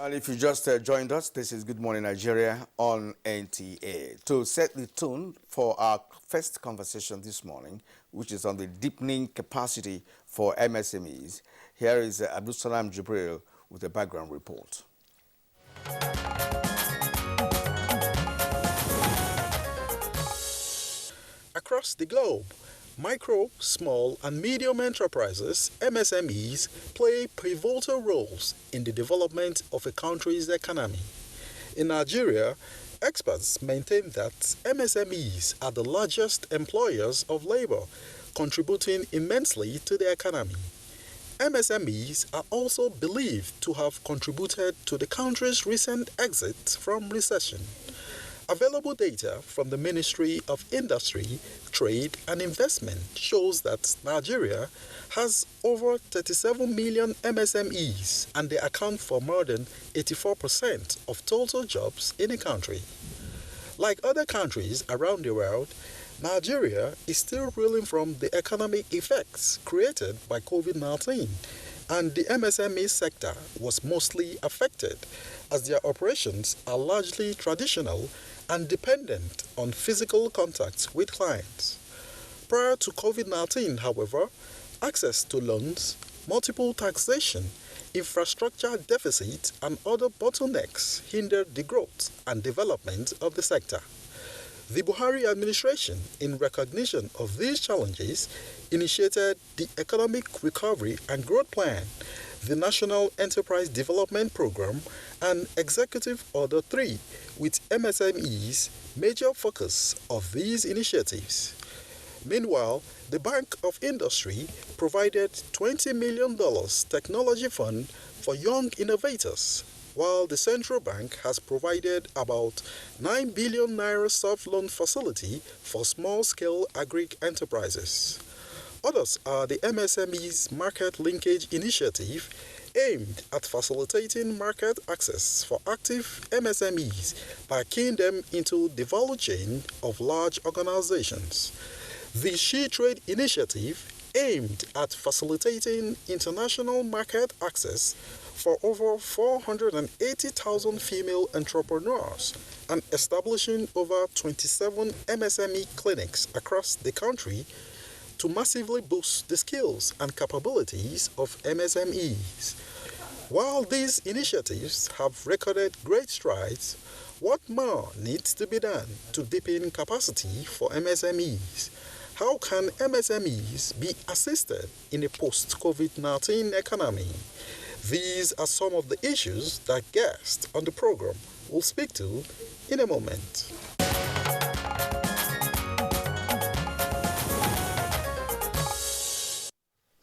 And if you just joined us, this is Good Morning Nigeria on NTA. To set the tone for our first conversation this morning, which is on the deepening capacity for MSMEs, here is Abdulsalam Jibril with a background report. Across the globe, micro, small, and medium enterprises, MSMEs, play pivotal roles in the development of a country's economy. In Nigeria, experts maintain that MSMEs are the largest employers of labor, contributing immensely to the economy. MSMEs are also believed to have contributed to the country's recent exit from recession. Available data from the Ministry of Industry, Trade and Investment shows that Nigeria has over 37 million MSMEs and they account for more than 84% of total jobs in the country. Like other countries around the world, Nigeria is still reeling from the economic effects created by COVID-19, and the MSME sector was mostly affected as their operations are largely traditional and dependent on physical contact with clients. Prior to COVID-19, however, access to loans, multiple taxation, infrastructure deficit, and other bottlenecks hindered the growth and development of the sector. The Buhari administration, in recognition of these challenges, initiated the Economic Recovery and Growth Plan, the National Enterprise Development Program, and Executive Order 3, with MSMEs major focus of these initiatives. Meanwhile, the Bank of Industry provided $20 million technology fund for young innovators, while the central bank has provided about 9 billion naira soft loan facility for small-scale agri-enterprises. Others are the MSMEs Market Linkage Initiative, aimed at facilitating market access for active MSMEs by keying them into the value chain of large organizations. The She Trade Initiative, aimed at facilitating international market access for over 480,000 female entrepreneurs and establishing over 27 MSME clinics across the country to massively boost the skills and capabilities of MSMEs. While these initiatives have recorded great strides, what more needs to be done to deepen capacity for MSMEs? How can MSMEs be assisted in a post-COVID-19 economy? These are some of the issues that guests on the program will speak to in a moment.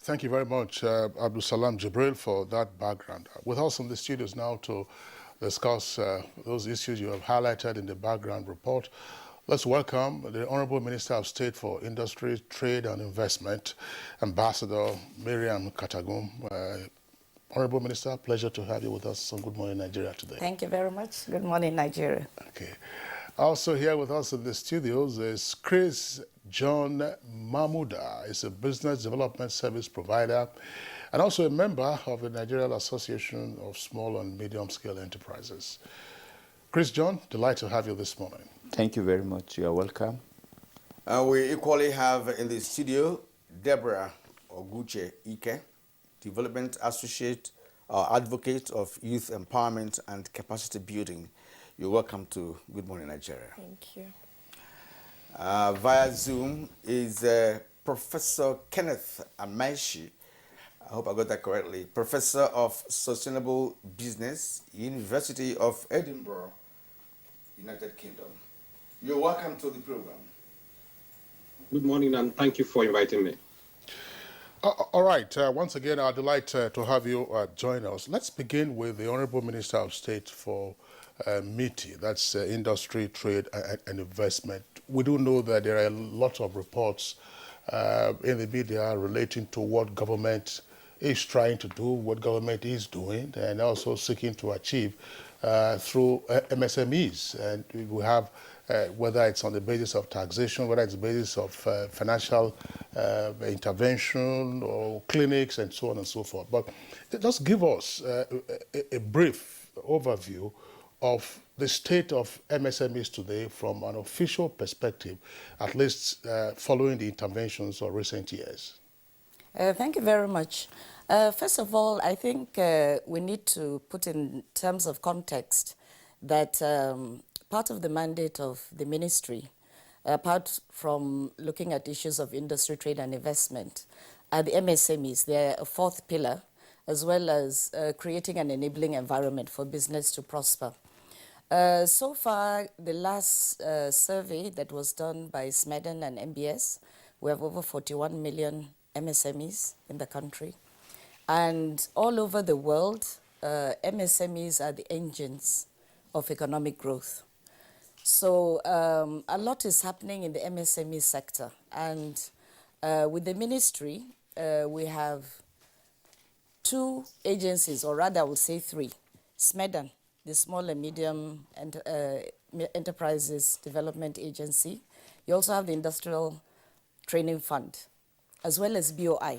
Thank you very much, Abdulsalam Jibril, for that background. With us in the studios now to discuss those issues you have highlighted in the background report, let's welcome the Honorable Minister of State for Industry, Trade and Investment, Ambassador Miriam Katagum. Honorable Minister, pleasure to have you with us on Good Morning Nigeria today. Thank you very much. Good morning, Nigeria. Okay. Also here with us in the studios is Chris John Mamuda. He's a business development service provider and also a member of the Nigerian Association of Small and Medium Scale Enterprises. Chris John, delighted to have you this morning. Thank you very much. You are welcome. We equally have in the studio Deborah Oguche Ike, Development Associate, Advocate of Youth Empowerment and Capacity Building. You're welcome to Good Morning Nigeria. Thank you. Via Zoom is Professor Kenneth Amaechi. I hope I got that correctly. Professor of Sustainable Business, University of Edinburgh, United Kingdom. You're welcome to the program. Good morning and thank you for inviting me. All right. Once again, I'd like to have you join us. Let's begin with the Honorable Minister of State for MITI, that's Industry, Trade and Investment. We do know that there are a lot of reports in the media relating to what government is trying to do, what government is doing, and also seeking to achieve through MSMEs. And we have, whether it's on the basis of taxation, whether it's the basis of financial intervention or clinics and so on and so forth. But just give us a brief overview of the state of MSMEs today from an official perspective, at least following the interventions of recent years? Thank you very much. First of all, I think we need to put in terms of context that part of the mandate of the ministry, apart from looking at issues of industry, trade and investment, are the MSMEs. They're a fourth pillar, as well as creating an enabling environment for business to prosper. So far, the last survey that was done by Smeden and MBS, we have over 41 million MSMEs in the country. And all over the world, MSMEs are the engines of economic growth. So a lot is happening in the MSME sector. And with the ministry, we have two agencies, or rather I would say three. Smeden, the Small and Medium Enterprises Development Agency. You also have the Industrial Training Fund, as well as BOI.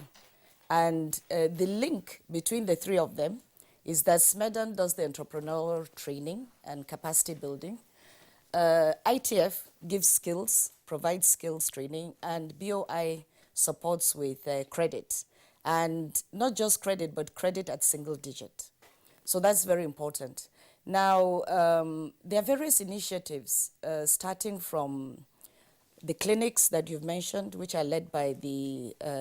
And the link between the three of them is that Smeden does the entrepreneurial training and capacity building. ITF gives skills, provides skills training, and BOI supports with credit. And not just credit, but credit at single digit. So that's very important. Now, there are various initiatives starting from the clinics that you've mentioned, which are led by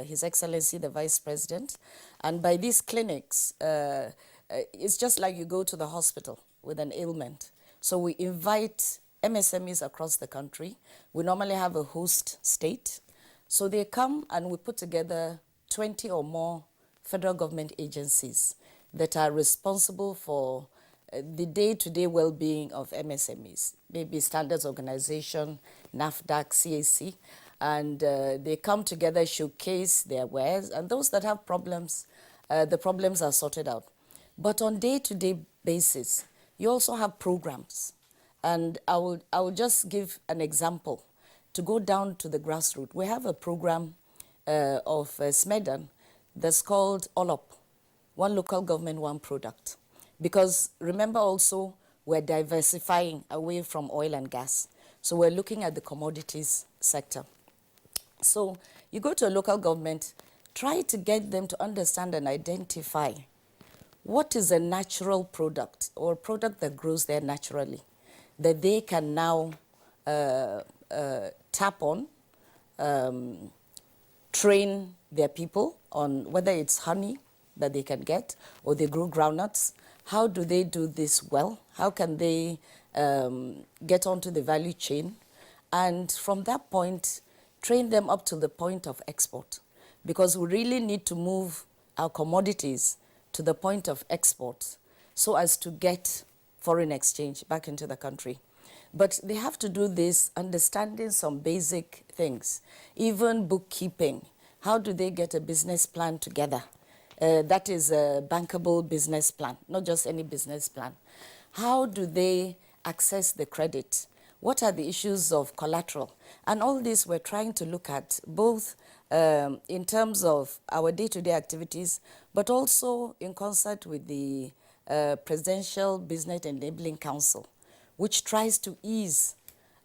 His Excellency, the Vice President. And by these clinics, it's just like you go to the hospital with an ailment. So we invite MSMEs across the country. We normally have a host state. So they come and we put together 20 or more federal government agencies that are responsible for the day-to-day well-being of MSMEs, maybe Standards Organization, NAFDAC, CAC, and they come together, showcase their wares, and those that have problems, the problems are sorted out. But on day-to-day basis, you also have programs, and I will just give an example to go down to the grassroots. We have a program of Smeden that's called All Up, One Local Government, One Product. Because remember also, we're diversifying away from oil and gas. So we're looking at the commodities sector. So you go to a local government, try to get them to understand and identify what is a natural product or product that grows there naturally that they can now tap on, train their people on whether it's honey that they can get or they grow groundnuts. How do they do this well? How can they get onto the value chain? And from that point, train them up to the point of export. Because we really need to move our commodities to the point of export so as to get foreign exchange back into the country. But they have to do this understanding some basic things, even bookkeeping. How do they get a business plan together? That is a bankable business plan, not just any business plan. How do they access the credit? What are the issues of collateral? And all this we're trying to look at both in terms of our day-to-day activities, but also in concert with the Presidential Business Enabling Council, which tries to ease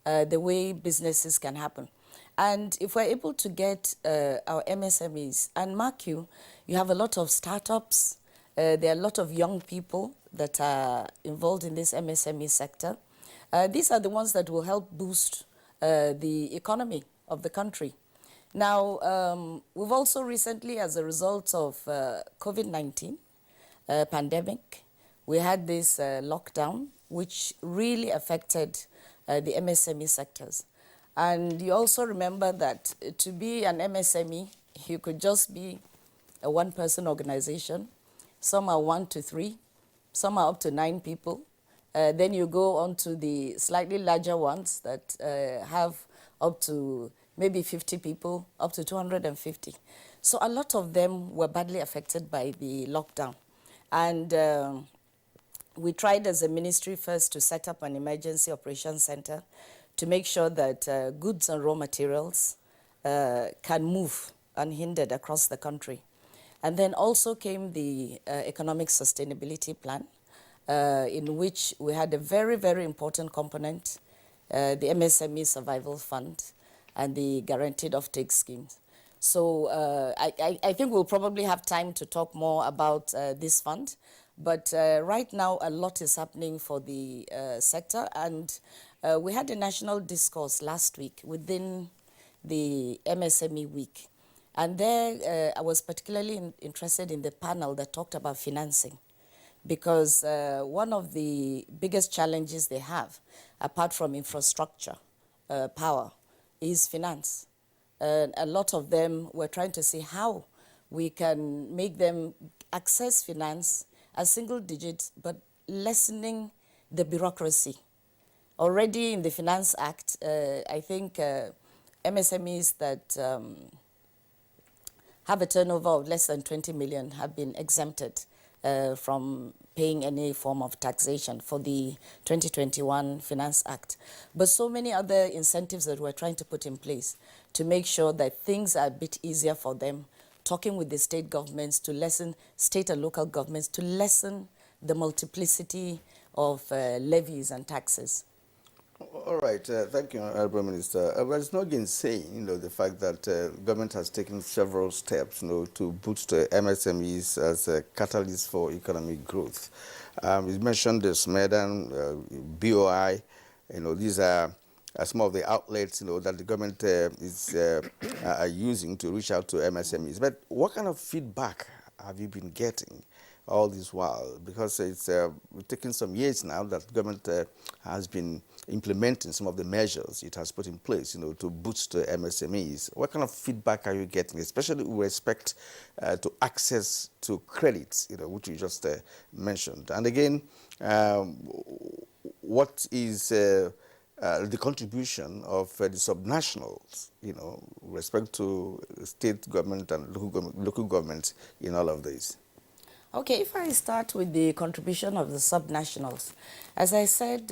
the way businesses can happen. And if we're able to get our MSMEs, and mark you, you have a lot of startups, there are a lot of young people that are involved in this MSME sector. These are the ones that will help boost the economy of the country. Now, we've also recently, as a result of COVID-19 pandemic, we had this lockdown, which really affected the MSME sectors. And you also remember that to be an MSME, you could just be a one-person organization. Some are 1 to 3, some are up to 9 people. Then you go on to the slightly larger ones that have up to maybe 50 people, up to 250. So a lot of them were badly affected by the lockdown. And we tried as a ministry first to set up an emergency operations center to make sure that goods and raw materials can move unhindered across the country. And then also came the economic sustainability plan. in which we had a very, very important component, the MSME Survival Fund and the Guaranteed Offtake Schemes. So I think we'll probably have time to talk more about this fund. But right now, a lot is happening for the sector. And we had a national discourse last week within the MSME week. And there, I was particularly interested in the panel that talked about financing. Because one of the biggest challenges they have, apart from infrastructure, power, is finance. A lot of them were trying to see how we can make them access finance as single digits, but lessening the bureaucracy. Already in the Finance Act, I think MSMEs that have a turnover of less than 20 million have been exempted from paying any form of taxation for the 2021 Finance Act. But so many other incentives that we're trying to put in place to make sure that things are a bit easier for them, talking with the state governments to lessen, state and local governments to lessen the multiplicity of levies and taxes. All right, thank you, Honorable Minister. There's no gainsaying, the fact that government has taken several steps, to boost MSMEs as a catalyst for economic growth. You mentioned the Msme, BOI. These are some of the outlets, that the government is using to reach out to MSMEs. But what kind of feedback have you been getting all this while? Because it's taken some years now that government has been implementing some of the measures it has put in place, to boost MSMEs. What kind of feedback are you getting, especially with respect to access to credits, which you just mentioned? And again, what is the contribution of the subnationals, with respect to state government and local government in all of this? Okay, if I start with the contribution of the subnationals, as I said,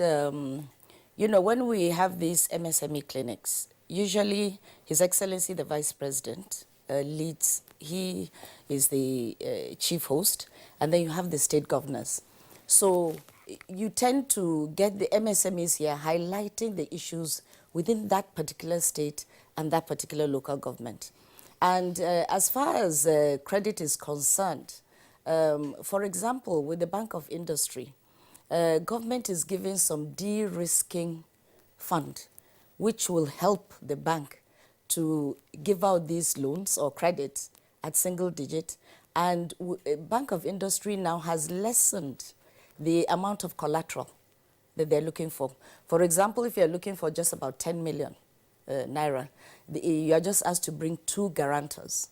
when we have these MSME clinics, usually His Excellency the Vice President leads, he is the chief host, and then you have the state governors. So you tend to get the MSMEs here highlighting the issues within that particular state and that particular local government. And as far as credit is concerned, for example, with the Bank of Industry, government is giving some de-risking fund, which will help the bank to give out these loans or credits at single digit. And Bank of Industry now has lessened the amount of collateral that they're looking for. For example, if you're looking for just about 10 million naira, you are just asked to bring 2 guarantors.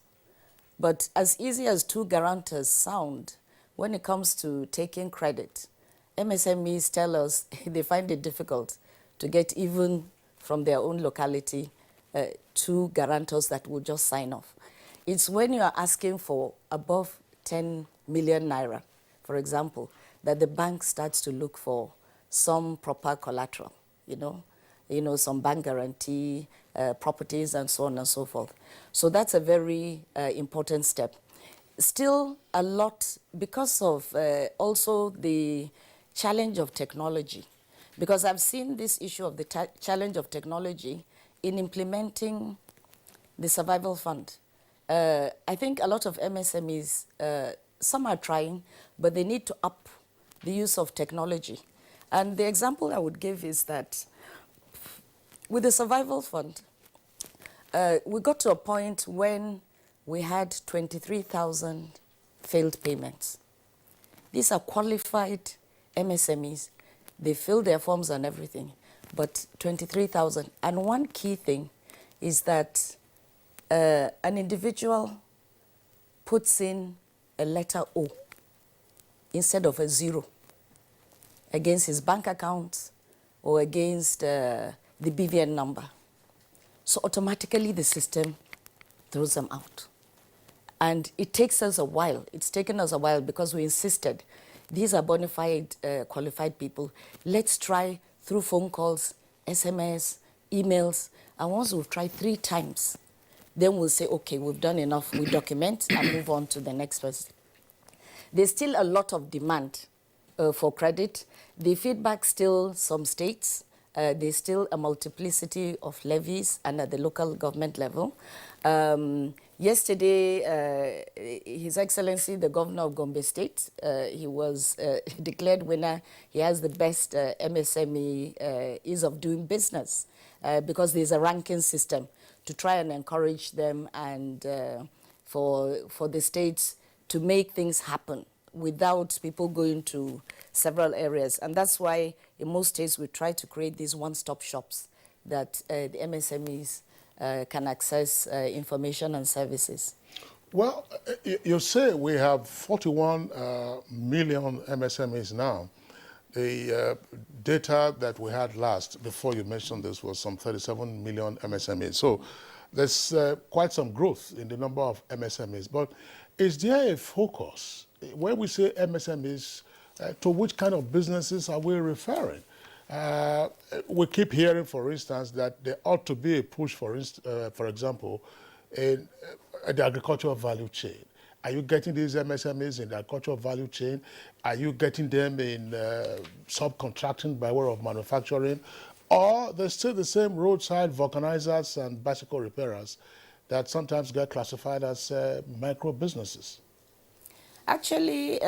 But as easy as 2 guarantors sound, when it comes to taking credit, MSMEs tell us they find it difficult to get even from their own locality 2 guarantors that will just sign off. It's when you are asking for above 10 million naira, for example, that the bank starts to look for some proper collateral, some bank guarantee, properties, and so on and so forth. So that's a very important step. Still a lot because of also the challenge of technology, because I've seen this issue of the challenge of technology in implementing the survival fund. I think a lot of MSMEs, some are trying, but they need to up the use of technology. And the example I would give is that with the survival fund, we got to a point when we had 23,000 failed payments. These are qualified MSMEs. They fill their forms and everything, but 23,000. And one key thing is that an individual puts in a letter O instead of a 0 against his bank account or against the BVN number. So automatically the system throws them out. And it takes us a while. It's taken us a while because we insisted these are bona fide, qualified people. Let's try through phone calls, SMS, emails. And once we've tried 3 times, then we'll say, okay, we've done enough. We document and move on to the next person. There's still a lot of demand for credit. The feedback still some states. There's still a multiplicity of levies and at the local government level. Yesterday, His Excellency, the Governor of Gombe State, he was declared winner. He has the best MSME ease of doing business because there's a ranking system to try and encourage them and for the states to make things happen without people going to several areas. And that's why in most states we try to create these one-stop shops that the MSMEs can access information and services. Well, you say we have 41 million MSMEs now. The data that we had last, before you mentioned this, was some 37 million MSMEs. So there's quite some growth in the number of MSMEs. But is there a focus? When we say MSMEs, to which kind of businesses are we referring? We keep hearing, for instance, that there ought to be a push, for example, in the agricultural value chain. Are you getting these MSMEs in the agricultural value chain? Are you getting them in subcontracting by way of manufacturing? Or they're still the same roadside vulcanizers and bicycle repairers that sometimes get classified as micro businesses? Actually,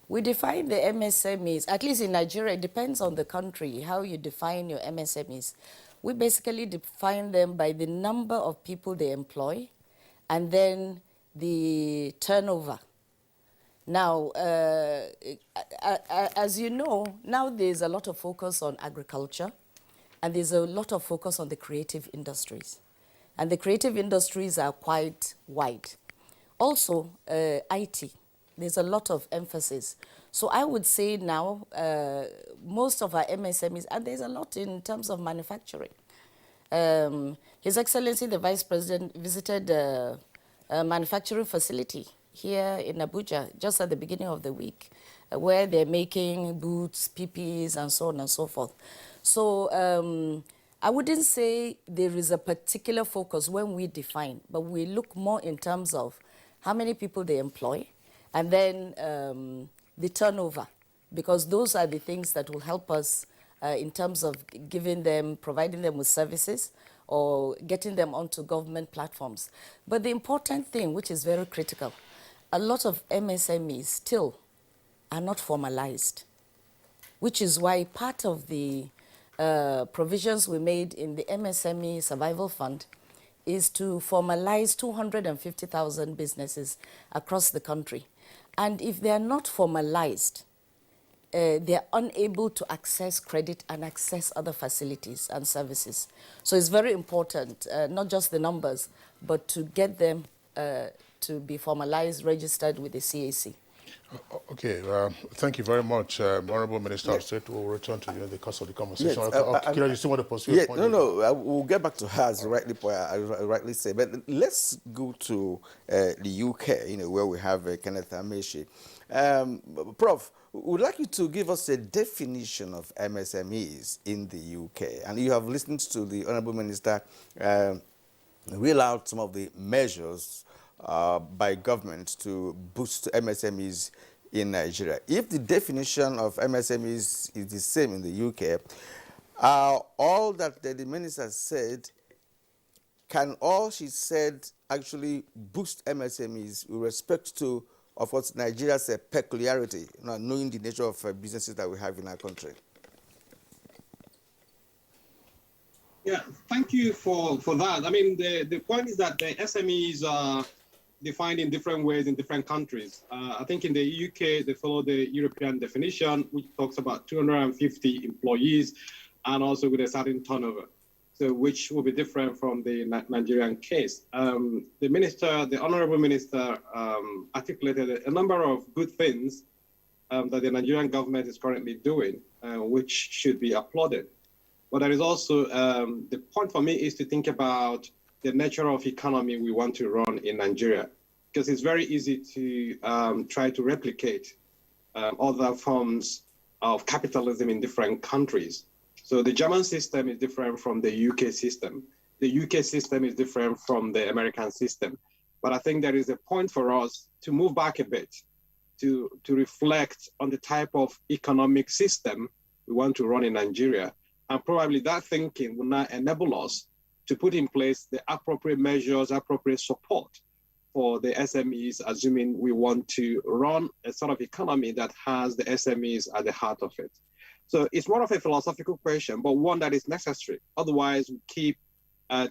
we define the MSMEs, at least in Nigeria, it depends on the country, how you define your MSMEs. We basically define them by the number of people they employ and then the turnover. Now, as you know, now there's a lot of focus on agriculture and there's a lot of focus on the creative industries. And the creative industries are quite wide. Also, IT, there's a lot of emphasis. So I would say now, most of our MSMEs, and there's a lot in terms of manufacturing. His Excellency, the Vice President, visited a manufacturing facility here in Abuja just at the beginning of the week, where they're making boots, PPEs, and so on and so forth. So I wouldn't say there is a particular focus when we define, but we look more in terms of how many people they employ, and then the turnover, because those are the things that will help us in terms of giving them, providing them with services or getting them onto government platforms. But the important thing, which is very critical, a lot of MSMEs still are not formalized, which is why part of the provisions we made in the MSME Survival Fund is to formalize 250,000 businesses across the country. And if they are not formalized, they are unable to access credit and access other facilities and services. So it's very important, not just the numbers, but to get them to be formalized, registered with the CAC. Okay, thank you very much, Honorable Minister of State. We'll return to you in the course of the conversation. Yes, you still want to pursue yeah, a point? we'll get back to her, as rightly say. But let's go to the UK, where we have Kenneth Amechi. Prof, we'd like you to give us a definition of MSMEs in the UK. And you have listened to the Honorable Minister reel out some of the measures by government to boost MSMEs in Nigeria. If the definition of MSMEs is the same in the UK, all that the minister said, can all she said actually boost MSMEs with respect to, of course, Nigeria's peculiarity, knowing the nature of businesses that we have in our country? Yeah, thank you for that. I mean, the point is that the SMEs are defined in different ways in different countries. I think in the UK, they follow the European definition, which talks about 250 employees and also with a certain turnover, so which will be different from the Nigerian case. The Honorable Minister articulated a number of good things that the Nigerian government is currently doing, which should be applauded. But there is also, the point for me is to think about the nature of economy we want to run in Nigeria, because it's very easy to try to replicate other forms of capitalism in different countries. So the German system is different from the UK system. The UK system is different from the American system. But I think there is a point for us to move back a bit to reflect on the type of economic system we want to run in Nigeria. And probably that thinking will now enable us to put in place the appropriate measures, appropriate support for the SMEs, assuming we want to run a sort of economy that has the SMEs at the heart of it. So it's more of a philosophical question, but one that is necessary. Otherwise, we keep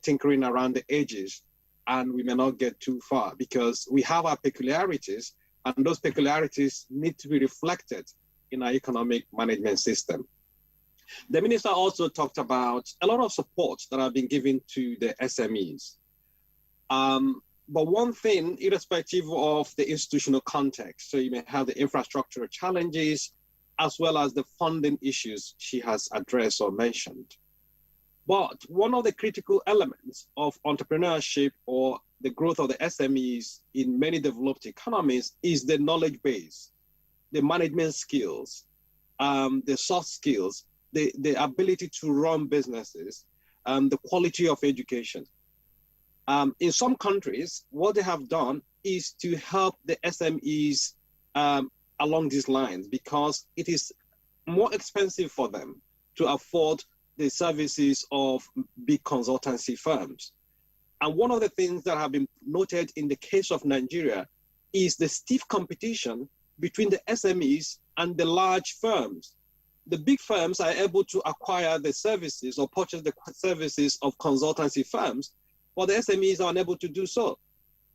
tinkering around the edges and we may not get too far because we have our peculiarities, and those peculiarities need to be reflected in our economic management system. The minister also talked about a lot of support that have been given to the SMEs. But one thing, irrespective of the institutional context, so you may have the infrastructural challenges as well as the funding issues she has addressed or mentioned. But one of the critical elements of entrepreneurship or the growth of the SMEs in many developed economies is the knowledge base, the management skills, the soft skills, the ability to run businesses, the quality of education. In some countries, what they have done is to help the SMEs along these lines because it is more expensive for them to afford the services of big consultancy firms. And one of the things that have been noted in the case of Nigeria is the stiff competition between the SMEs and the large firms. The big firms are able to acquire the services or purchase the services of consultancy firms, but the SMEs are unable to do so.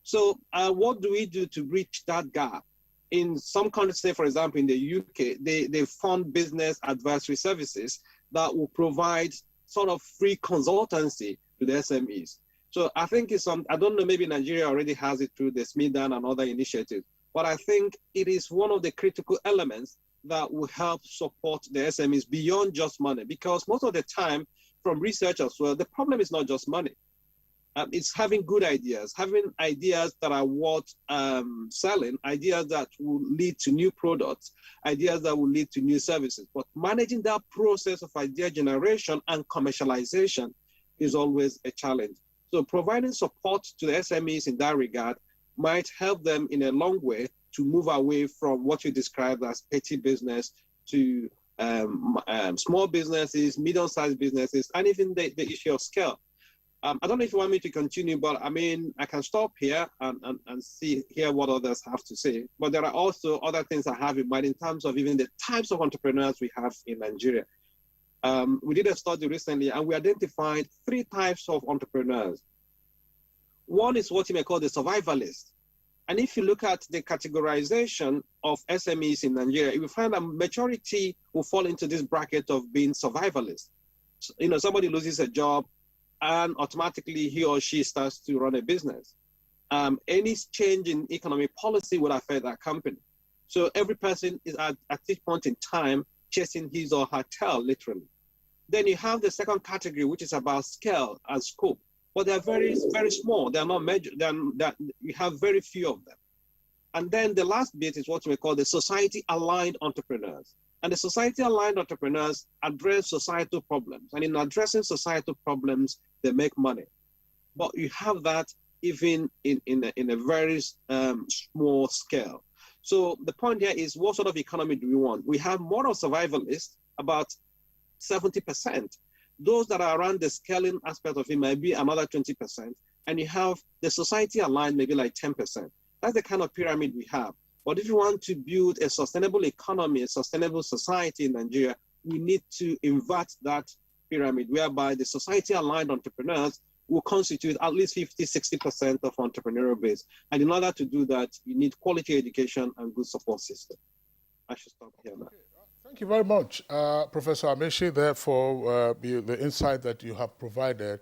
So what do we do to bridge that gap? In some countries, say for example in the UK, they fund business advisory services that will provide sort of free consultancy to the SMEs. So I think it's I don't know, maybe Nigeria already has it through the SME and other initiatives, but I think it is one of the critical elements that will help support the SMEs beyond just money, because most of the time from research as well, the problem is not just money. It's having good ideas, having ideas that are worth selling, ideas that will lead to new products, ideas that will lead to new services. But managing that process of idea generation and commercialization is always a challenge. So providing support to the SMEs in that regard might help them in a long way to move away from what you described as petty business to small businesses, medium-sized businesses, and even the issue of scale. I don't know if you want me to continue, but I mean, I can stop here and hear what others have to say. But there are also other things I have in mind in terms of even the types of entrepreneurs we have in Nigeria. We did a study recently and we identified 3 types of entrepreneurs. One is what you may call the survivalist. And if you look at the categorization of SMEs in Nigeria, you will find a majority will fall into this bracket of being survivalist. So, you know, somebody loses a job and automatically he or she starts to run a business. Any change in economic policy will affect that company. So every person is at this point in time chasing his or her tail, literally. Then you have the second category, which is about scale and scope. But they're very, very small. They're not measured. We have very few of them. And then the last bit is what we call the society-aligned entrepreneurs. And the society-aligned entrepreneurs address societal problems. And in addressing societal problems, they make money. But you have that even in a very small scale. So the point here is, what sort of economy do we want? We have more of survivalists, about 70%. Those that are around the scaling aspect of it might be another 20%. And you have the society aligned, maybe like 10%. That's the kind of pyramid we have. But if you want to build a sustainable economy, a sustainable society in Nigeria, we need to invert that pyramid, whereby the society aligned entrepreneurs will constitute at least 50-60% of entrepreneurial base. And in order to do that, you need quality education and good support system. I should stop here now. Thank you very much, Professor Amechi, there for the insight that you have provided.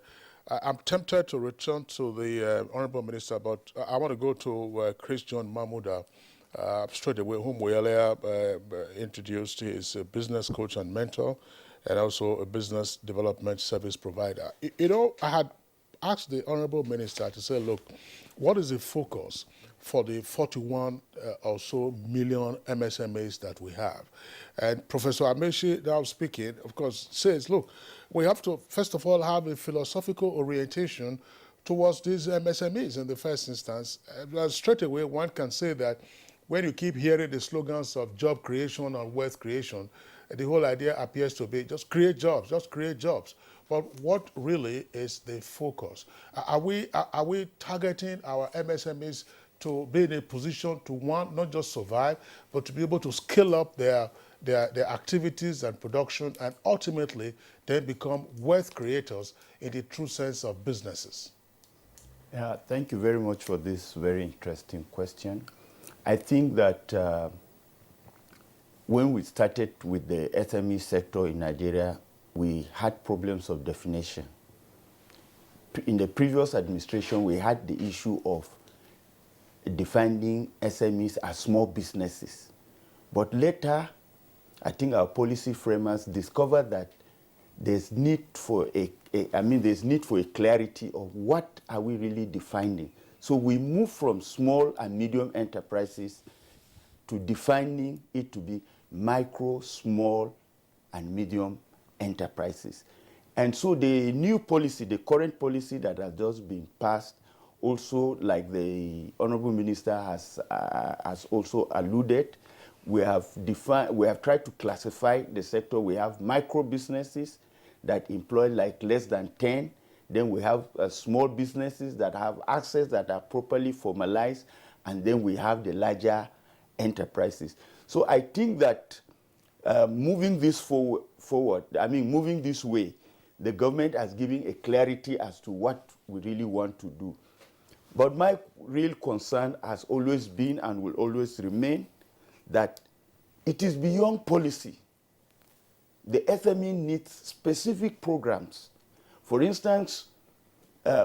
I'm tempted to return to the Honorable Minister, but I want to go to Chris John Mahmuda straight away, whom we earlier introduced. He is a business coach and mentor, and also a business development service provider. You know, I had asked the Honorable Minister to say, look, what is the focus for the 41 or so million MSMEs that we have? And Professor Amechi, now speaking, of course, says, look, we have to, first of all, have a philosophical orientation towards these MSMEs in the first instance. Straight away, one can say that when you keep hearing the slogans of job creation and wealth creation, the whole idea appears to be just create jobs, just create jobs. But what really is the focus? Are we targeting our MSMEs to be in a position to, one, not just survive, but to be able to scale up their activities and production, and ultimately then become wealth creators in the true sense of businesses? Yeah, thank you very much for this very interesting question. I think that when we started with the SME sector in Nigeria, we had problems of definition. In the previous administration, we had the issue of defining SMEs as small businesses. But later, I think our policy framers discovered that there's need for there's need for a clarity of what are we really defining. So we move from small and medium enterprises to defining it to be micro, small, and medium enterprises. And so the new policy, the current policy that has just been passed, also, like the Honorable Minister has also alluded, we have tried to classify the sector. We have micro businesses that employ like less than 10. Then we have small businesses that have access, that are properly formalized. And then we have the larger enterprises. So I think that moving this moving this way, the government has given a clarity as to what we really want to do. But my real concern has always been and will always remain that it is beyond policy. The SME needs specific programs. For instance,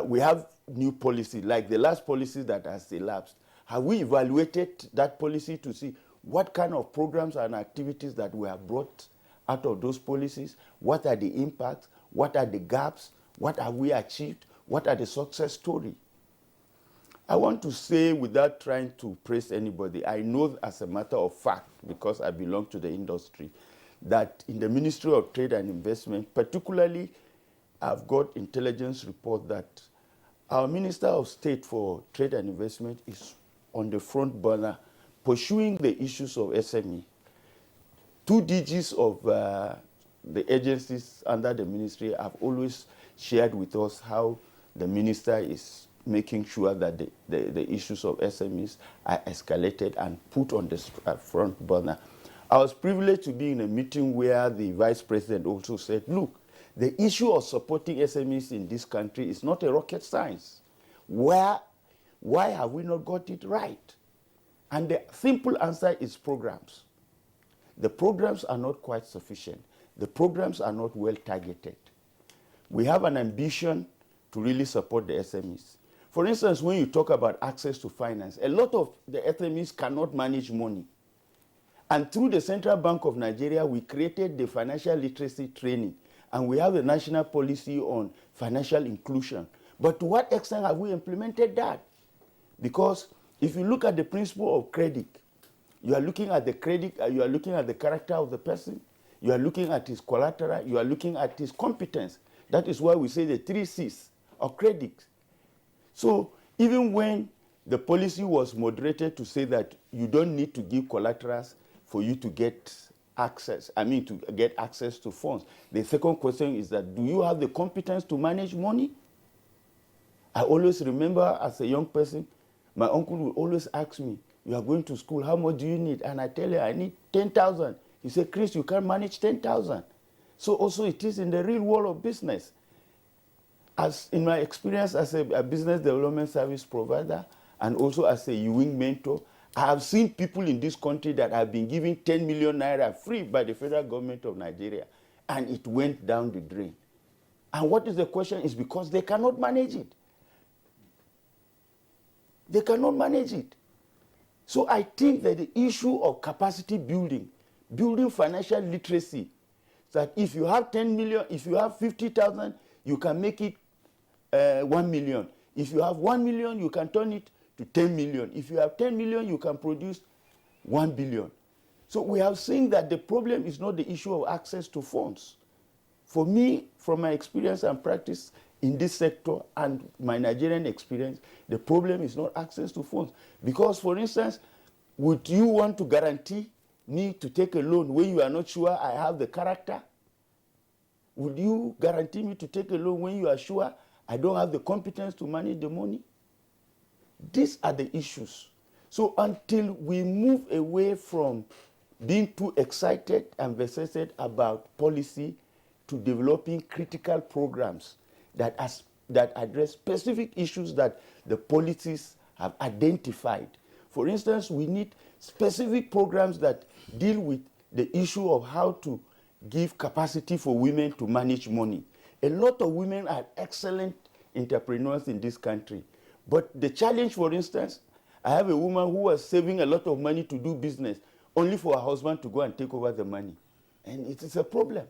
we have new policy, like the last policy that has elapsed. Have we evaluated that policy to see what kind of programs and activities that we have brought out of those policies? What are the impacts? What are the gaps? What have we achieved? What are the success stories? I want to say, without trying to praise anybody, I know as a matter of fact, because I belong to the industry, that in the Ministry of Trade and Investment, particularly, I've got intelligence report that our Minister of State for Trade and Investment is on the front burner pursuing the issues of SME. 2 DGs of the agencies under the ministry have always shared with us how the minister is making sure that the issues of SMEs are escalated and put on the front burner. I was privileged to be in a meeting where the Vice President also said, look, the issue of supporting SMEs in this country is not a rocket science. Why have we not got it right? And the simple answer is programs. The programs are not quite sufficient. The programs are not well targeted. We have an ambition to really support the SMEs. For instance, when you talk about access to finance, a lot of the SMEs cannot manage money. And through the Central Bank of Nigeria, we created the financial literacy training. And we have a national policy on financial inclusion. But to what extent have we implemented that? Because if you look at the principle of credit, you are looking at the credit, you are looking at the character of the person, you are looking at his collateral, you are looking at his competence. That is why we say the 3 C's of credit. So even when the policy was moderated to say that you don't need to give collaterals for you to get access, to get access to funds, the second question is that, do you have the competence to manage money? I always remember as a young person, my uncle would always ask me, you are going to school, how much do you need? And I tell him, I need 10,000. He said, Chris, you can't manage 10,000. So also it is in the real world of business. As in my experience as a business development service provider and also as a Ewing mentor, I have seen people in this country that have been given 10 million naira free by the federal government of Nigeria, and it went down the drain. And what is the question? Is because they cannot manage it. They cannot manage it. So I think that the issue of capacity building financial literacy, that if you have 10 million, if you have 50,000, you can make it 1 million. If you have 1 million, you can turn it to 10 million. If you have 10 million, you can produce 1 billion. So we have seen that the problem is not the issue of access to funds. For me, from my experience and practice in this sector and my Nigerian experience, the problem is not access to funds. Because, for instance, Would you want to guarantee me to take a loan when you are not sure I have the character? Would you guarantee me to take a loan when you are sure I don't have the competence to manage the money? These are the issues. So until we move away from being too excited and vested about policy to developing critical programs that address specific issues that the policies have identified. For instance, we need specific programs that deal with the issue of how to give capacity for women to manage money. A lot of women are excellent entrepreneurs in this country. But the challenge, for instance, I have a woman who was saving a lot of money to do business, only for her husband to go and take over the money. And it is a problem.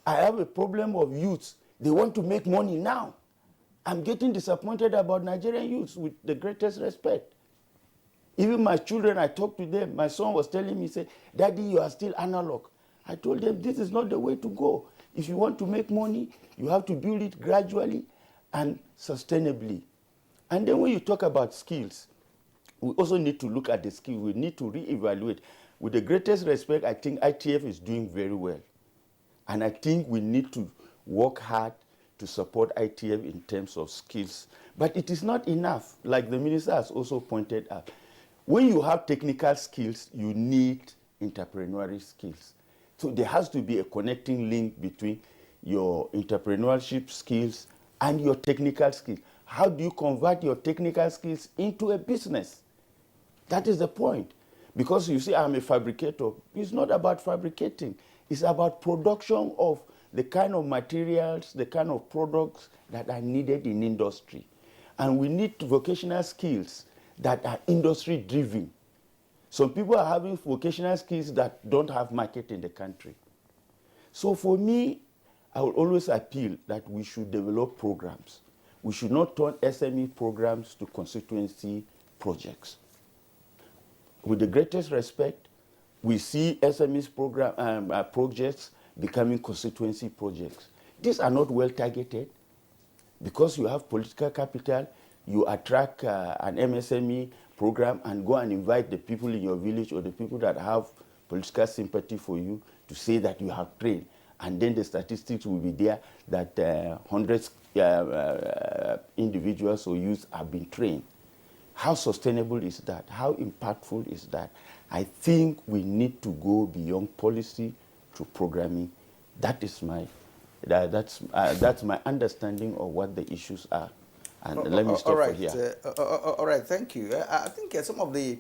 I have a problem of youths. They want to make money now. I'm getting disappointed about Nigerian youths, with the greatest respect. Even my children, I talk to them. My son was telling me, say, Daddy, you are still analog. I told them, this is not the way to go. If you want to make money, you have to build it gradually and sustainably. And then when you talk about skills, we also need to look at the skills. We need to reevaluate. With the greatest respect, I think ITF is doing very well. And I think we need to work hard to support ITF in terms of skills. But it is not enough, like the minister has also pointed out. When you have technical skills, you need entrepreneurial skills. So there has to be a connecting link between your entrepreneurship skills and your technical skills. How do you convert your technical skills into a business? That is the point. Because you see, I'm a fabricator. It's not about fabricating. It's about production of the kind of materials, the kind of products that are needed in industry. And we need vocational skills that are industry-driven. Some people are having vocational skills that don't have market in the country. So for me, I will always appeal that we should develop programs. We should not turn SME programs to constituency projects. With the greatest respect, we see SMEs projects becoming constituency projects. These are not well targeted because you have political capital, you attract an MSME program and go and invite the people in your village or the people that have political sympathy for you to say that you have trained. And then the statistics will be there that hundreds individuals or youth have been trained. How sustainable is that? How impactful is that? I think we need to go beyond policy to programming. That is that's my understanding of what the issues are. And let me stop for here. All right, thank you. I think some of the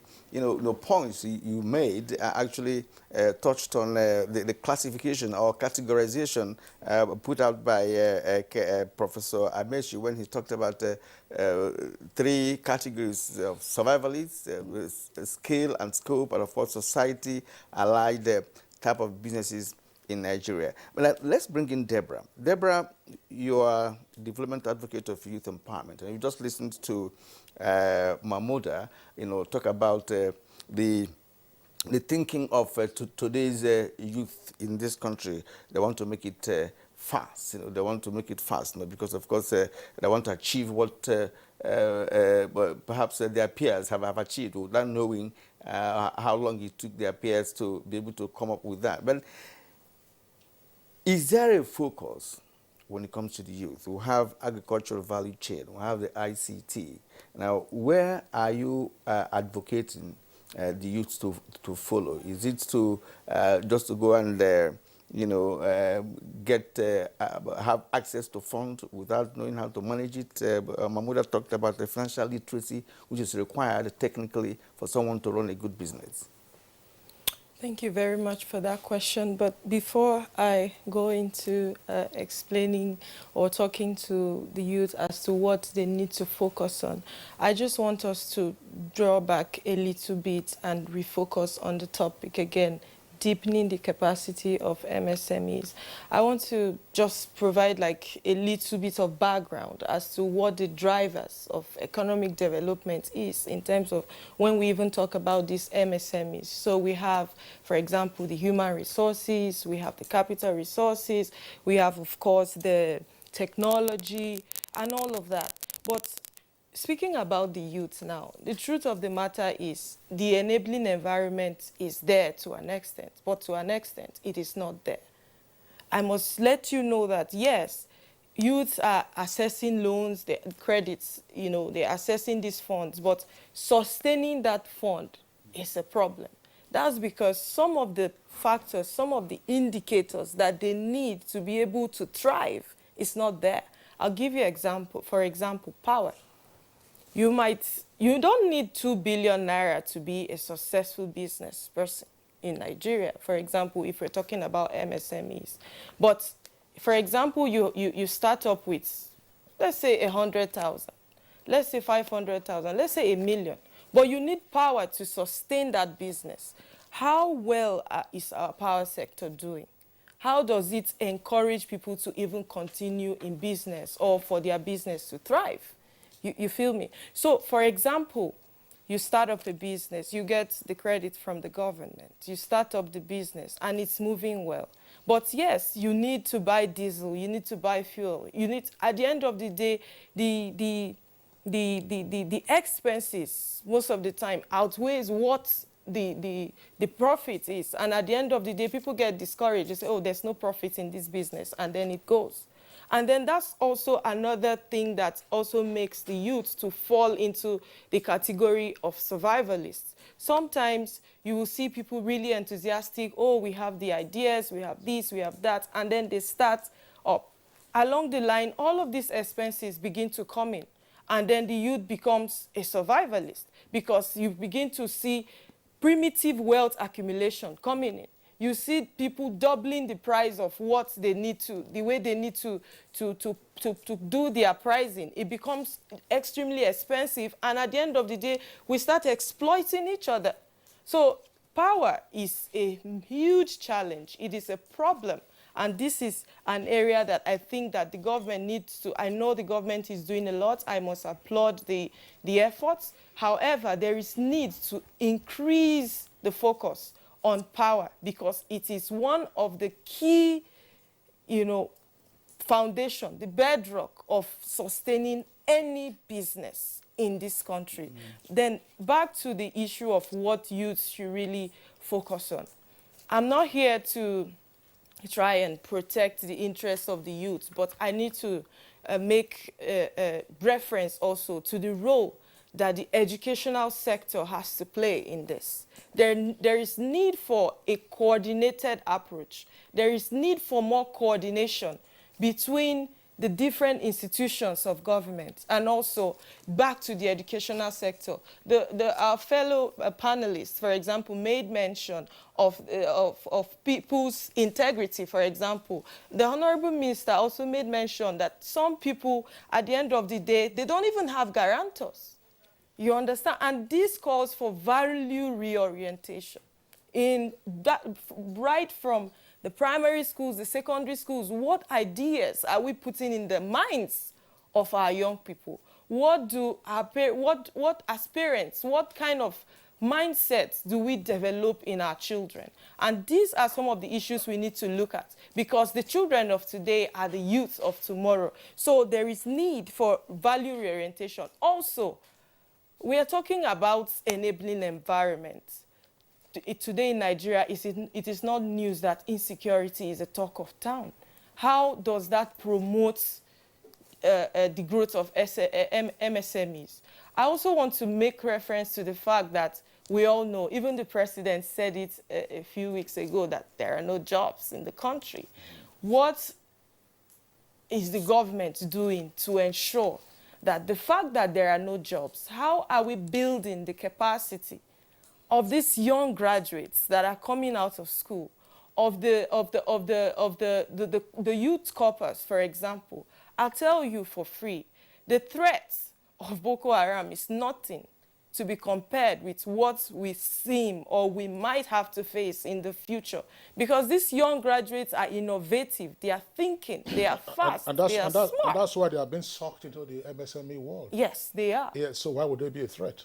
points you made actually touched on the classification or categorization put out by Professor Amechi when he talked about 3 categories of survivalists, scale and scope, and of course society allied type of businesses in Nigeria. But let's bring in Deborah. Deborah, you are development advocate of youth empowerment, and you just listened to Mahmouda, talk about the thinking of today's youth in this country. They want to make it fast. They want to make it fast, because of course they want to achieve what perhaps their peers have achieved without knowing how long it took their peers to be able to come up with that. But is there a focus when it comes to the youth? We have agricultural value chain, we have the ICT. Now, where are you advocating the youth to follow? Is it to just to go and have access to funds without knowing how to manage it? Mahmouda talked about the financial literacy, which is required technically for someone to run a good business. Thank you very much for that question. But before I go into explaining or talking to the youth as to what they need to focus on, I just want us to draw back a little bit and refocus on the topic again, deepening the capacity of MSMEs. I want to just provide like a little bit of background as to what the drivers of economic development is in terms of when we even talk about these MSMEs. So we have, for example, the human resources, we have the capital resources, we have, of course, the technology and all of that. But speaking about the youth now, the truth of the matter is the enabling environment is there to an extent, but to an extent, it is not there. I must let you know that, yes, youths are accessing loans, the credits, you know, they're accessing these funds, but sustaining that fund is a problem. That's because some of the factors, some of the indicators that they need to be able to thrive is not there. I'll give you an example. For example, power. You don't need 2 billion naira to be a successful business person in Nigeria, for example, if we're talking about MSMEs. But, for example, you start up with, let's say, 100,000, let's say 500,000, let's say 1 million. But you need power to sustain that business. How well is our power sector doing? How does it encourage people to even continue in business or for their business to thrive? You feel me? So, for example, you start up a business, you get the credit from the government, you start up the business, and it's moving well. But yes, you need to buy diesel, you need to buy fuel. You need, at the end of the day, the expenses most of the time outweighs what the profit is. And at the end of the day, people get discouraged. They say, oh, there's no profit in this business, and then it goes. And then that's also another thing that also makes the youth to fall into the category of survivalists. Sometimes you will see people really enthusiastic, oh, we have the ideas, we have this, we have that, and then they start up. Along the line, all of these expenses begin to come in, and then the youth becomes a survivalist because you begin to see primitive wealth accumulation coming in. You see people doubling the price of what they need to, the way they need to do their pricing. It becomes extremely expensive, and at the end of the day, we start exploiting each other. So power is a huge challenge. It is a problem, and this is an area that I think that the government needs to, I know the government is doing a lot. I must applaud the efforts. However, there is need to increase the focus on power, because it is one of the key, foundation, the bedrock of sustaining any business in this country. Then back to the issue of what youths should really focus on. I'm not here to try and protect the interests of the youth, but I need to make reference also to the role that the educational sector has to play in this. There is need for a coordinated approach. There is need for more coordination between the different institutions of government and also back to the educational sector. Our fellow panelists, for example, made mention of people's integrity, for example. The Honorable Minister also made mention that some people, at the end of the day, they don't even have guarantors. You understand? And this calls for value reorientation. In that, right from the primary schools, the secondary schools, what ideas are we putting in the minds of our young people? What do what aspirants, what kind of mindsets do we develop in our children? And these are some of the issues we need to look at, because the children of today are the youth of tomorrow. So there is need for value reorientation. Also, we are talking about enabling environment. Today in Nigeria, it is not news that insecurity is a talk of town. How does that promote the growth of MSMEs? I also want to make reference to the fact that we all know, even the president said it a few weeks ago, that there are no jobs in the country. What is the government doing to ensure that the fact that there are no jobs, how are we building the capacity of these young graduates that are coming out of school, of the youth corpus, for example? I'll tell you for free, the threat of Boko Haram is nothing to be compared with what we seem or we might have to face in the future. Because these young graduates are innovative, they are thinking, they are fast, they are smart. And that's why they are being sucked into the MSME world. Yes, they are. Yeah, so why would they be a threat?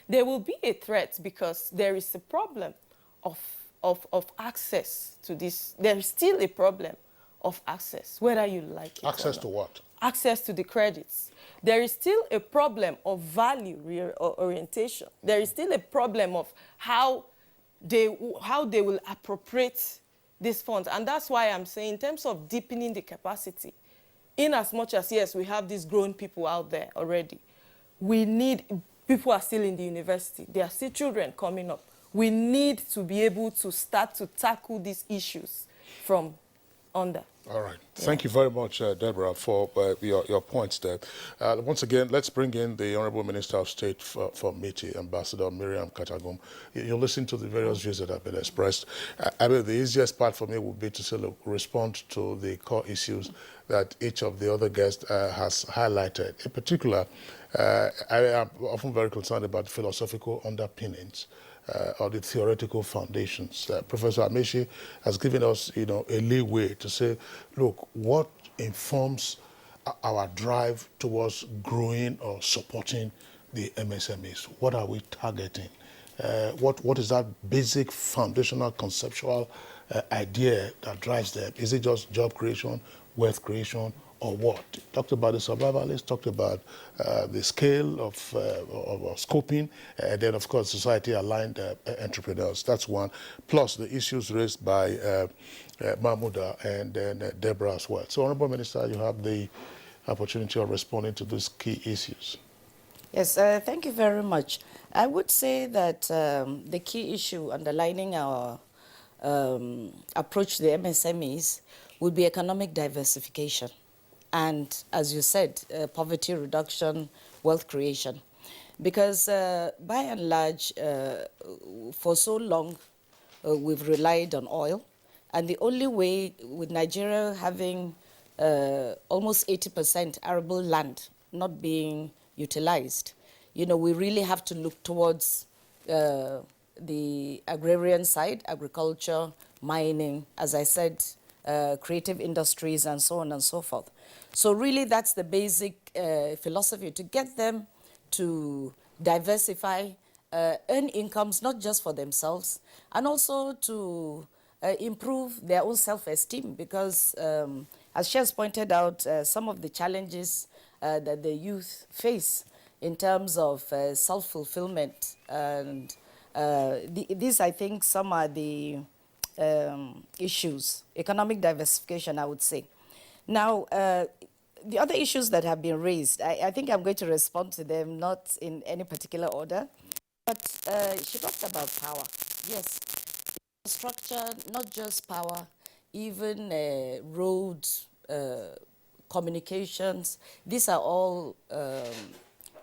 There will be a threat because there is a problem of access to this. There is still a problem of access, whether you like it Access or to not. what? access to the credits. There is still a problem of value orientation. There is still a problem of how they will appropriate these funds. And that's why I'm saying, in terms of deepening the capacity, in as much as, yes, we have these grown people out there already, we need, people are still in the university. There are still children coming up. We need to be able to start to tackle these issues from under. All right. Thank you very much, Deborah, for your points there. Once again, let's bring in the Honorable Minister of State for MITI, Ambassador Miriam Katagum. You listen to the various views that have been expressed. I mean, the easiest part for me would be to sort of respond to the core issues that each of the other guests has highlighted. In particular, I am often very concerned about philosophical underpinnings or the theoretical foundations. Professor Amechi has given us, a leeway to say, look, what informs our drive towards growing or supporting the MSMEs? What are we targeting? What is that basic foundational conceptual idea that drives them? Is it just job creation, wealth creation, or what? Talked about the survivalists, talked about the scale of scoping, and then, of course, society-aligned entrepreneurs. That's one. Plus the issues raised by Mahmouda and then Deborah as well. So, Honorable Minister, you have the opportunity of responding to these key issues. Yes, thank you very much. I would say that the key issue underlining our approach to the MSMEs would be economic diversification. And as you said, poverty reduction, wealth creation. Because by and large, for so long, we've relied on oil. And the only way, with Nigeria having almost 80% arable land not being utilized, we really have to look towards the agrarian side, agriculture, mining, as I said, creative industries, and so on and so forth. So really, that's the basic philosophy, to get them to diversify, earn incomes, not just for themselves, and also to improve their own self-esteem, because as she has pointed out, some of the challenges that the youth face in terms of self-fulfillment, and these, I think, some are the issues. Economic diversification, I would say. Now, the other issues that have been raised, I think I'm going to respond to them, not in any particular order, but she talked about power. Yes, structure, not just power, even roads, communications. These are all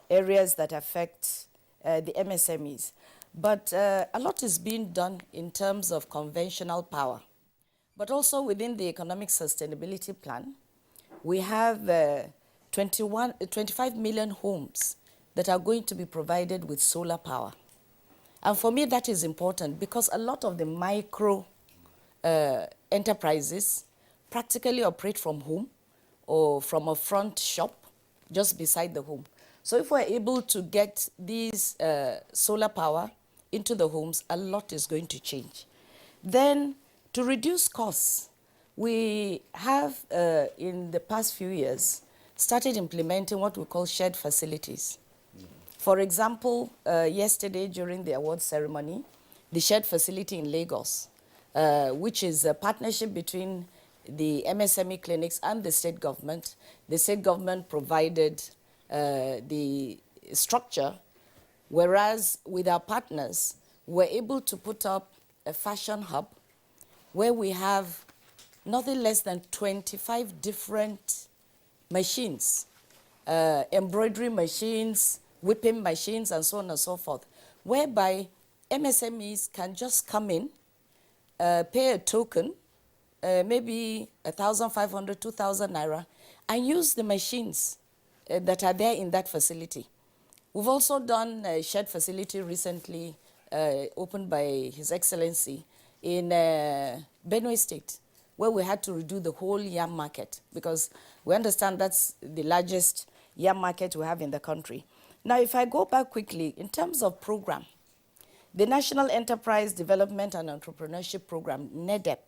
areas that affect the MSMEs. But a lot is being done in terms of conventional power. But also within the Economic Sustainability Plan, we have 25 million homes that are going to be provided with solar power. And for me, that is important, because a lot of the micro enterprises practically operate from home or from a front shop just beside the home. So if we're able to get these solar power into the homes, a lot is going to change. Then, to reduce costs, we have, in the past few years, started implementing what we call shared facilities. For example, yesterday during the award ceremony, the shared facility in Lagos, which is a partnership between the MSME clinics and the state government. The state government provided the structure, whereas with our partners, we're able to put up a fashion hub where we have nothing less than 25 different machines, embroidery machines, whipping machines, and so on and so forth, whereby MSMEs can just come in, pay a token, maybe 1,500, 2,000 naira, and use the machines that are there in that facility. We've also done a shared facility recently opened by His Excellency in Benue State, where we had to redo the whole yam market, because we understand that's the largest yam market we have in the country. Now, if I go back quickly, in terms of program, the National Enterprise Development and Entrepreneurship Program, NEDEP,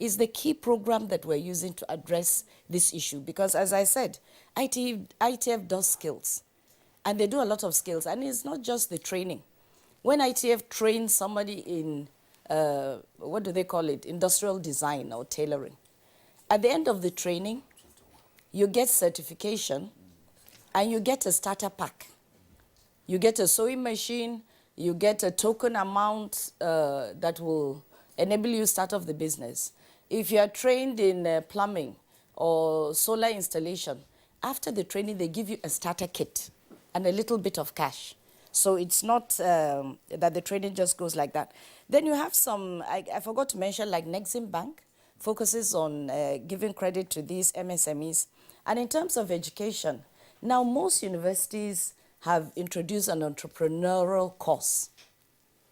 is the key program that we're using to address this issue. Because as I said, ITF does skills, and they do a lot of skills, and it's not just the training. When ITF trains somebody in, what do they call it, industrial design or tailoring, at the end of the training, you get certification, and you get a starter pack. You get a sewing machine, you get a token amount that will enable you to start off the business. If you are trained in plumbing or solar installation, after the training, they give you a starter kit and a little bit of cash. So it's not that the training just goes like that. Then you have some, I forgot to mention, like Nexim Bank focuses on giving credit to these MSMEs. And in terms of education, now most universities have introduced an entrepreneurial course,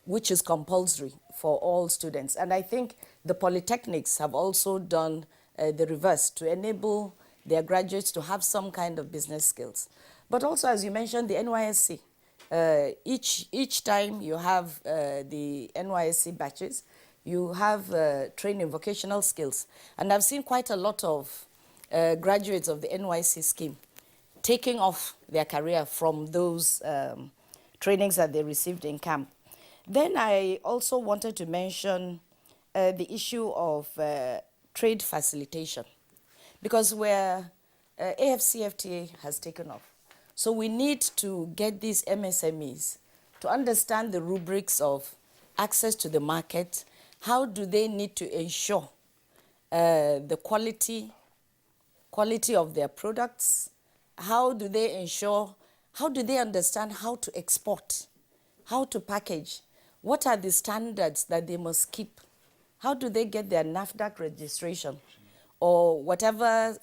which is compulsory for all students. And I think the polytechnics have also done the reverse to enable their graduates to have some kind of business skills. But also, as you mentioned, the NYSC. Each time you have the NYSC batches, you have training vocational skills. And I've seen quite a lot of graduates of the NYSC scheme taking off their career from those trainings that they received in camp. Then I also wanted to mention the issue of trade facilitation, because where AFCFTA has taken off. So we need to get these MSMEs to understand the rubrics of access to the market. How do they need to ensure the quality of their products? How do they ensure, how do they understand how to export, how to package? What are the standards that they must keep? How do they get their NAFDAC registration or whatever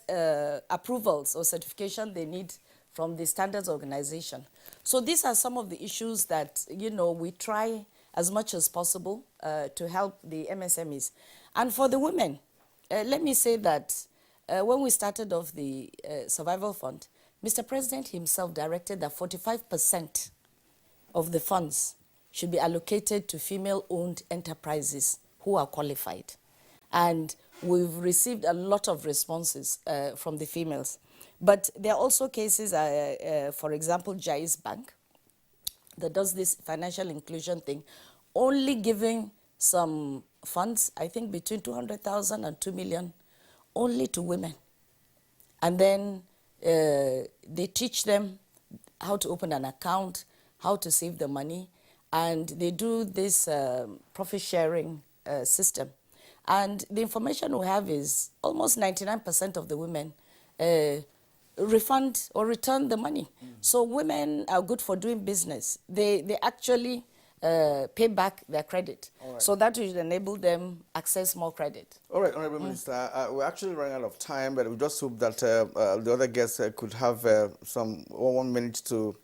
approvals or certification they need from the standards organization? So these are some of the issues that, you know, we try as much as possible to help the MSMEs. And for the women, let me say that when we started off the Survival Fund, Mr. President himself directed that 45% of the funds should be allocated to female-owned enterprises who are qualified. And we've received a lot of responses from the females. But there are also cases, for example, Jais Bank, that does this financial inclusion thing, only giving some funds, I think between 200,000 and 2 million, only to women. And then they teach them how to open an account, how to save the money, and they do this profit sharing system. And the information we have is almost 99% of the women refund or return the money. So women are good for doing business. They actually pay back their credit. Right. So that will enable them access more credit. All right, Honorable Minister, we're actually running out of time, but we just hope that the other guests could have some 1 minute to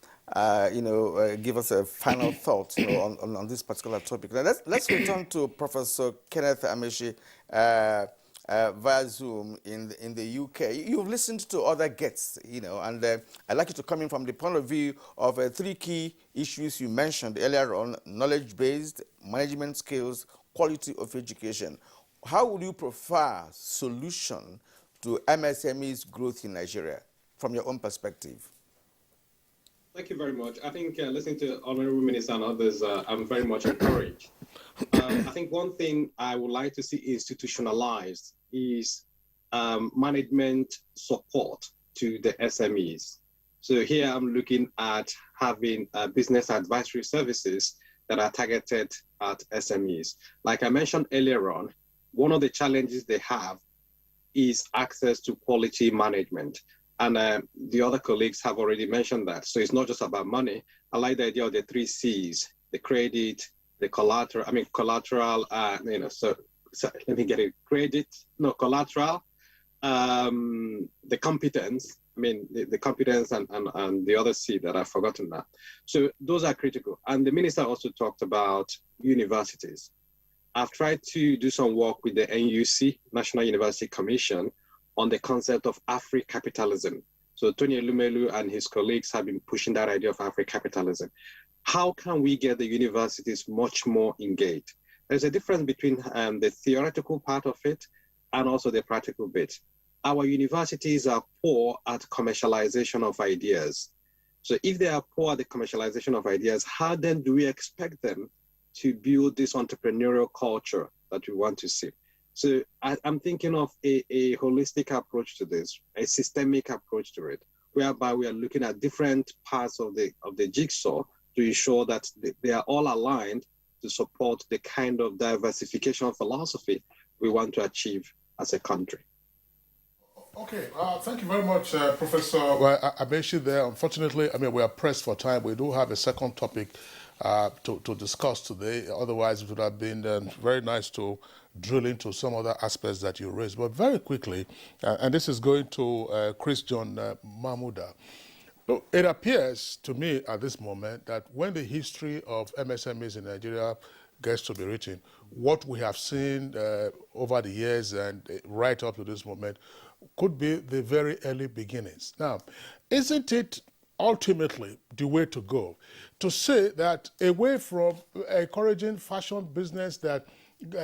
give us a final thought on this particular topic. Now, let's return to Professor Kenneth Amechi via Zoom in the UK. You've listened to other guests, and I'd like you to come in from the point of view of 3 key issues you mentioned earlier on: knowledge-based, management skills, quality of education. How would you prefer solution to MSMEs growth in Nigeria from your own perspective? Thank you very much. I think listening to Honorable Minister and others, I'm very much encouraged. I think one thing I would like to see institutionalized is management support to the SMEs. So here I'm looking at having business advisory services that are targeted at SMEs. Like I mentioned earlier on, one of the challenges they have is access to quality management. And the other colleagues have already mentioned that. So it's not just about money. I like the idea of the 3 C's: the credit, the collateral, so let me get it, collateral, the competence, the competence and the other C that I've forgotten now. So those are critical. And the minister also talked about universities. I've tried to do some work with the NUC, National University Commission, on the concept of Afri-capitalism. So Tony Elumelu and his colleagues have been pushing that idea of Afri-capitalism. How can we get the universities much more engaged? There's a difference between the theoretical part of it and also the practical bit. Our universities are poor at commercialization of ideas. So if they are poor at the commercialization of ideas, how then do we expect them to build this entrepreneurial culture that we want to see? So I'm thinking of a holistic approach to this, a systemic approach to it, whereby we are looking at different parts of the jigsaw to ensure that they are all aligned to support the kind of diversification philosophy we want to achieve as a country. Okay, thank you very much, Professor Ameshi there. Unfortunately, I mean, we are pressed for time. We do have a second topic to discuss today. Otherwise, it would have been very nice to drill into some other aspects that you raised. But very quickly, and this is going to Christian Mahmouda. It appears to me at this moment that when the history of MSMEs in Nigeria gets to be written, what we have seen over the years and right up to this moment could be the very early beginnings. Now, isn't it ultimately the way to go to say that away from encouraging fashion business that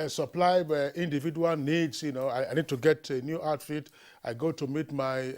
supply individual needs, you know, I need to get a new outfit, I go to meet my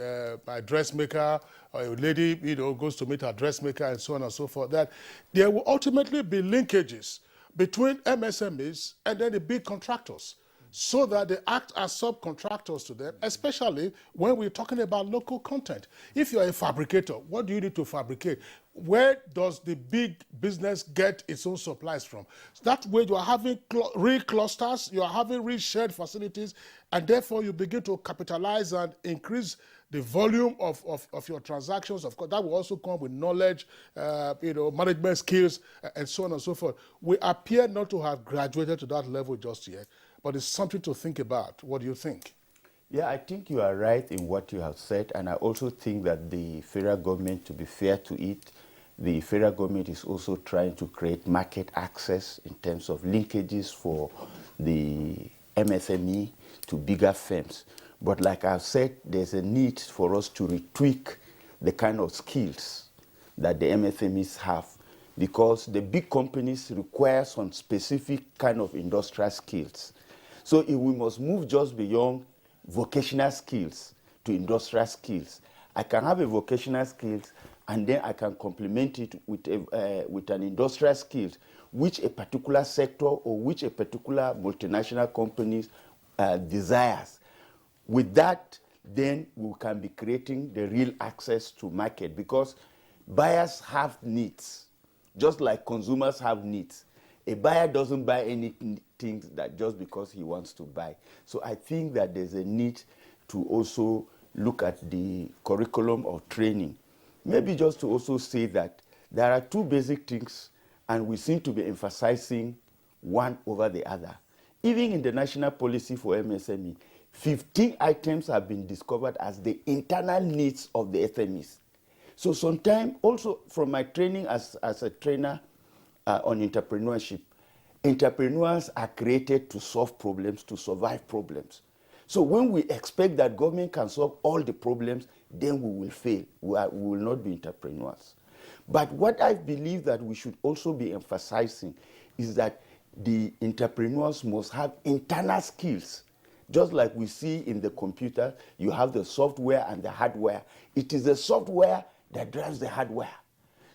dressmaker, or a lady, you know, goes to meet her dressmaker and so on and so forth, that there will ultimately be linkages between MSMEs and then the big contractors, so that they act as subcontractors to them, especially when we're talking about local content. If you're a fabricator, what do you need to fabricate? Where does the big business get its own supplies from? That way you are having real clusters, you are having real shared facilities, and therefore you begin to capitalize and increase the volume of your transactions. Of course, that will also come with knowledge, you know, management skills, and so on and so forth. We appear not to have graduated to that level just yet, but it's something to think about. What do you think? Yeah, I think you are right in what you have said, and I also think that the federal government, to be fair to it, the federal government is also trying to create market access in terms of linkages for the MSME to bigger firms. But like I've said, there's a need for us to retweak the kind of skills that the MSMEs have, because the big companies require some specific kind of industrial skills. So if we must move just beyond vocational skills to industrial skills, I can have a vocational skills and then I can complement it with an industrial skills which a particular sector or which a particular multinational company desires. With that, then we can be creating the real access to market, because buyers have needs, just like consumers have needs. A buyer doesn't buy anything that just because he wants to buy. So I think that there's a need to also look at the curriculum of training. Maybe just to also say that there are two basic things, and we seem to be emphasizing one over the other. Even in the national policy for MSME, 15 items have been discovered as the internal needs of the SMEs. So sometimes also from my training as a trainer on entrepreneurship, entrepreneurs are created to solve problems, to survive problems. So when we expect that government can solve all the problems, then we will fail. We will not be entrepreneurs. But what I believe that we should also be emphasizing is that the entrepreneurs must have internal skills. Just like we see in the computer, you have the software and the hardware. It is the software that drives the hardware.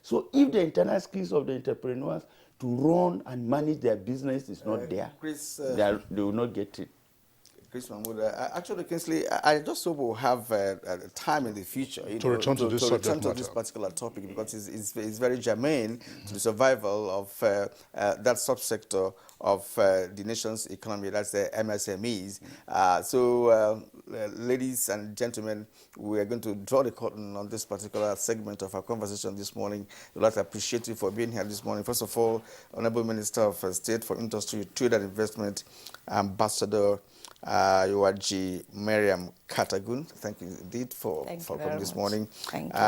So if the internal skills of the entrepreneurs to run and manage their business is not there, Chris, they will not get it. Chris Mahmoud, actually, Kingsley, I just hope we'll have time in the future To return to this particular topic, because it's very germane to the survival of that subsector of the nation's economy, that's the MSMEs. Ladies and gentlemen, we are going to draw the curtain on this particular segment of our conversation this morning. We'd like to appreciate you for being here this morning. First of all, Honorable Minister of State for Industry, Trade and Investment, Ambassador Uwaji Mariam Katagun. Thank you indeed for coming this morning. Thank you.